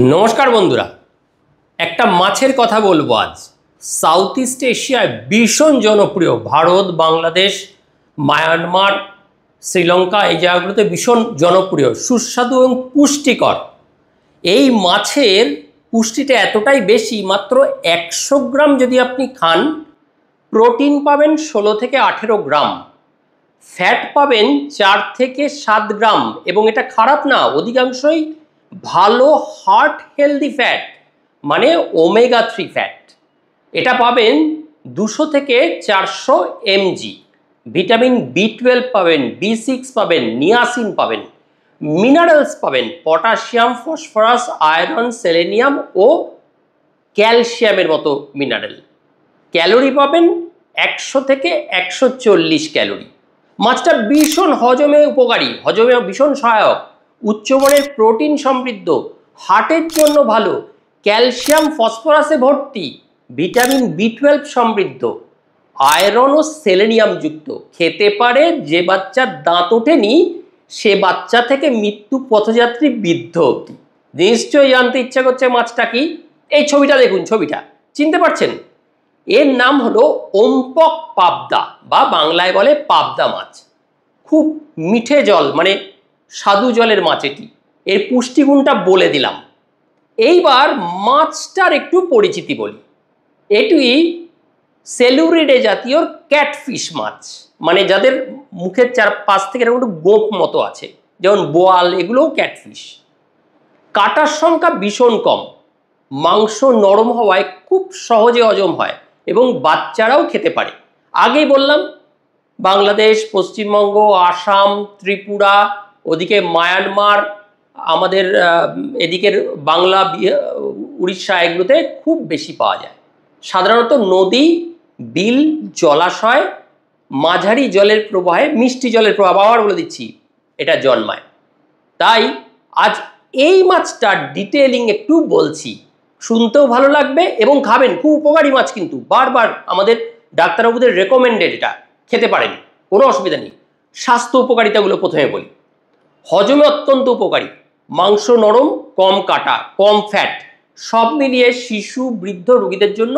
নমস্কার বন্ধুরা, একটা মাছের কথা বলবো আজ। সাউথ ইস্ট এশিয়ায় ভীষণ জনপ্রিয়, ভারত, বাংলাদেশ, মায়ানমার, শ্রীলঙ্কা, এই জায়গাগুলোতে ভীষণ জনপ্রিয়, সুস্বাদু এবং পুষ্টিকর। এই মাছের পুষ্টিটা এতটাই বেশি, মাত্র 100 গ্রাম যদি আপনি খান, প্রোটিন পাবেন 16 থেকে 18 গ্রাম, ফ্যাট পাবেন 4 থেকে 7 গ্রাম, এবং এটা খারাপ না, অধিকাংশই ভালো হার্ট হেলদি ফ্যাট, মানে ওমেগা 3 ফ্যাট। এটা পাবেন 200 থেকে 400 mg। ভিটামিন B12 পাবেন, B6 পাবেন, নিয়াসিন পাবেন, মিনারেলস পাবেন, পটাশিয়াম, ফসফরাস, আয়রন, সেলেনিয়াম ও ক্যালসিয়ামের মতো মিনারেল। ক্যালোরি পাবেন 100 থেকে 140 ক্যালোরি। মাছটা ভীষণ হজমে উপকারী, হজমে ভীষণ সহায়ক, উচ্চমানের প্রোটিন সমৃদ্ধ, হার্টের জন্য ভালো, ক্যালসিয়াম ফসফরাসে ভর্তি, ভিটামিন B12 সমৃদ্ধ, আয়রন ও সেলেনিয়াম যুক্ত। খেতে পারে যে বাচ্চার দাঁত ওঠেনি, সে বাচ্চা থেকে মৃত্যু পথযাত্রী বৃদ্ধ অবধি। নিশ্চয়ই জানতে ইচ্ছা করছে মাছটা কি। এই ছবিটা দেখুন, ছবিটা চিনতে পারছেন? এর নাম হলো ওমপক পাবদা, বা বাংলায় বলে পাবদা মাছ। খুব মিঠে জল, মানে স্বাদু জলের মাছ এটি। এর পুষ্টিগুণটা বলে দিলাম। এইবার মাছটার একটু পরিচিতি বলি। এটি সেলুরিডে জাতীয় ক্যাটফিশ মাছ, মানে যাদের মুখের চারপাশ থেকে এরকম একটু গোঁপ মতো আছে, যেমন বোয়াল, এগুলোও ক্যাটফিশ। কাটার সংখ্যা ভীষণ কম, মাংস নরম হওয়ায় খুব সহজে হজম হয় এবং বাচ্চারাও খেতে পারে। আগেই বললাম, বাংলাদেশ, পশ্চিমবঙ্গ, আসাম, ত্রিপুরা, ওদিকে মায়ানমার, আমাদের এদিকের বাংলা, উড়িষ্যা, এগুলোতে খুব বেশি পাওয়া যায়। সাধারণত নদী, বিল, জলাশয়, মাঝারি জলের প্রবাহে, মিষ্টি জলের প্রবাহ, আবার বলে দিচ্ছি, এটা জন্মায়। তাই আজ এই মাছটার ডিটেইলিং একটু বলছি, শুনতেও ভালো লাগবে এবং খাবেন। খুব উপকারী মাছ, কিন্তু বারবার আমাদের ডাক্তারবাবুদের রেকমেন্ডেড, এটা খেতে পারেন, কোনো অসুবিধা নেই। স্বাস্থ্য উপকারিতাগুলো প্রথমে বলি। হজমে অত্যন্ত উপকারী, মাংস নরম, কম কাটা, কম ফ্যাট, সব মিলিয়ে শিশু, বৃদ্ধ রোগীদের জন্য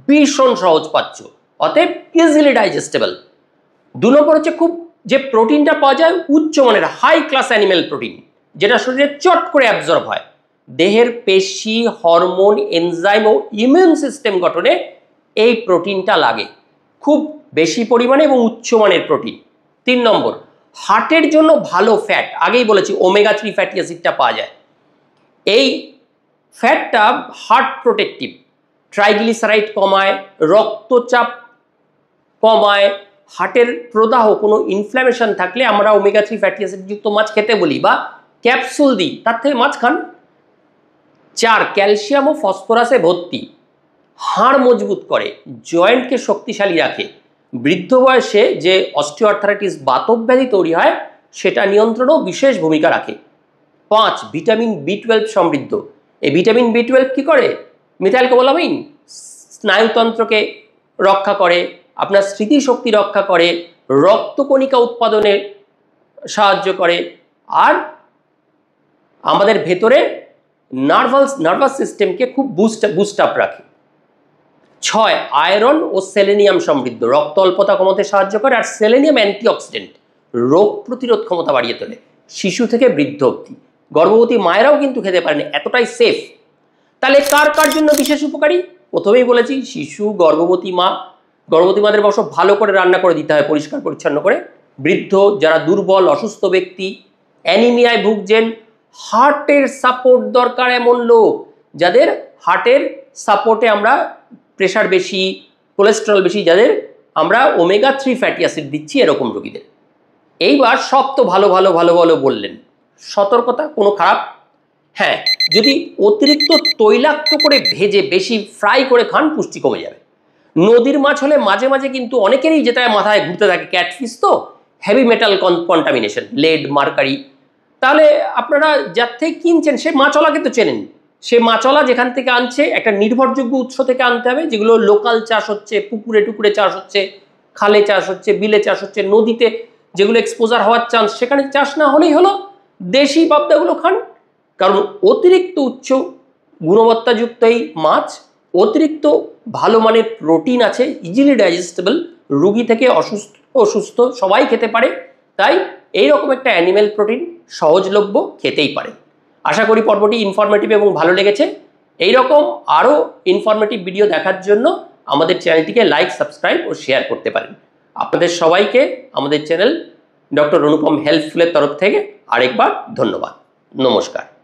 ভীষণ সহজপাচ্য, অতএব ইজিলি ডাইজেস্টেবল। 2 নম্বর হচ্ছে, খুব যে প্রোটিনটা পাওয়া যায় উচ্চমানের হাই ক্লাস অ্যানিমেল প্রোটিন, যেটা শরীরে চট করে অ্যাবজর্ব হয়। দেহের পেশি, হরমোন, এনজাইম ও ইমিউন সিস্টেম গঠনে এই প্রোটিনটা লাগে খুব বেশি পরিমাণে এবং উচ্চমানের প্রোটিন। 3 নম্বর, হার্টের জন্য ভালো ফ্যাট, আগেই বলেছি ওমেগা 3 ফ্যাটি অ্যাসিডটা পাওয়া যায়। এই ফ্যাটটা হার্ট প্রোটেক্টিভ, ট্রাইগ্লিসারাইড কমায়, রক্তচাপ কমায়, হার্টের প্রদাহ, কোনো ইনফ্ল্যামেশন থাকলে আমরা ওমেগা 3 ফ্যাটি অ্যাসিড যুক্ত মাছ খেতে বলি বা ক্যাপসুল দিই, তার থেকে মাছ খান। 4, ক্যালসিয়াম ও ফসফরাসে ভর্তি, হাড় মজবুত করে, জয়েন্টকে শক্তিশালী রাখে, বৃদ্ধ বয়সে যে অস্টিওআর্থ্রাইটিস, বাতক ব্যাধি তৈরি হয়, সেটা নিয়ন্ত্রণেও বিশেষ ভূমিকা রাখে। 5, ভিটামিন B12 সমৃদ্ধ। এই ভিটামিন B12 কি করে? মিথাইলকোবালামিন স্নায়ুতন্ত্রকে রক্ষা করে, আপনার স্মৃতিশক্তি রক্ষা করে, রক্তকণিকা উৎপাদনে সাহায্য করে, আর আমাদের ভেতরে নার্ভাস সিস্টেমকে খুব বুস্ট আপ রাখে। 6, আয়রন ও সেলেনিয়াম সমৃদ্ধ, রক্ত অল্পতা কমাতে সাহায্য করে, আর সেলেনিয়াম অ্যান্টিঅক্সিডেন্ট, রোগ প্রতিরোধ ক্ষমতা বাড়িয়ে তোলে, শিশু থেকে বৃদ্ধ অবধি। গর্ভবতী মায়েরাও কিন্তু খেতে পারেন, এতটাই সেফ। তাহলে কার কার জন্য বিশেষ উপকারী? প্রথমেই বলেছি, শিশু, গর্ভবতী মা। গর্ভবতী মাদের অবশ্য ভালো করে রান্না করে দিতে হয়, পরিষ্কার পরিচ্ছন্ন করে। বৃদ্ধ, যারা দুর্বল, অসুস্থ ব্যক্তি, অ্যানিমিয়ায় ভুগছেন, হার্টের সাপোর্ট দরকার এমন লোক যাদের হার্টের সাপোর্টে আমরা প্রেশার বেশি, কোলেস্টেরল বেশি, যাদের আমরা ওমেগা 3 ফ্যাটি অ্যাসিড দিচ্ছি, এরকম রোগীদের। এইবার সব তো ভালো ভালো ভালো ভালো বললেন, সতর্কতা, কোনো খারাপ? হ্যাঁ, যদি অতিরিক্ত তৈলাক্ত করে ভেজে বেশি ফ্রাই করে খান, পুষ্টি কমে যাবে। নদীর মাছ হলে মাঝে মাঝে কিন্তু অনেকেরই যেটা মাথায় ঘুরতে থাকে, ক্যাটফিশ তো heavy metal contamination, lead, mercury. তাহলে আপনারা যার থেকে কিনছেন সে মাছওয়ালাকে তো চেনেন, সে মাছওয়ালা যেখান থেকে আনছে একটা নির্ভরযোগ্য উৎস থেকে আনতে হবে, যেগুলো লোকাল চাষ হচ্ছে, পুকুরে টুকুরে চাষ হচ্ছে, খালে চাষ হচ্ছে, বিলে চাষ হচ্ছে, নদীতে যেগুলো এক্সপোজার হওয়ার চান্স, সেখানে চাষ না হলেই হলো। দেশি পাবদাগুলো খান, কারণ অতিরিক্ত উচ্চ গুণবত্তাযুক্ত এই মাছ, অতিরিক্ত ভালো মানের প্রোটিন আছে, ইজিলি ডাইজেস্টেবল, রোগী থেকে অসুস্থ সবাই খেতে পারে। তাই এইরকম একটা অ্যানিম্যাল প্রোটিন সহজলভ্য, খেতেই পারে। আশা করি পর্বটি ইনফরমেটিভ এবং ভালো লেগেছে। এইরকম আরও ইনফরমেটিভ ভিডিও দেখার জন্য আমাদের চ্যানেলটিকে লাইক, সাবস্ক্রাইব ও শেয়ার করতে পারেন। আপনাদের সবাইকে আমাদের চ্যানেল ডক্টর অনুপম হেল্পফুলের তরফ থেকে আরেকবার ধন্যবাদ। নমস্কার।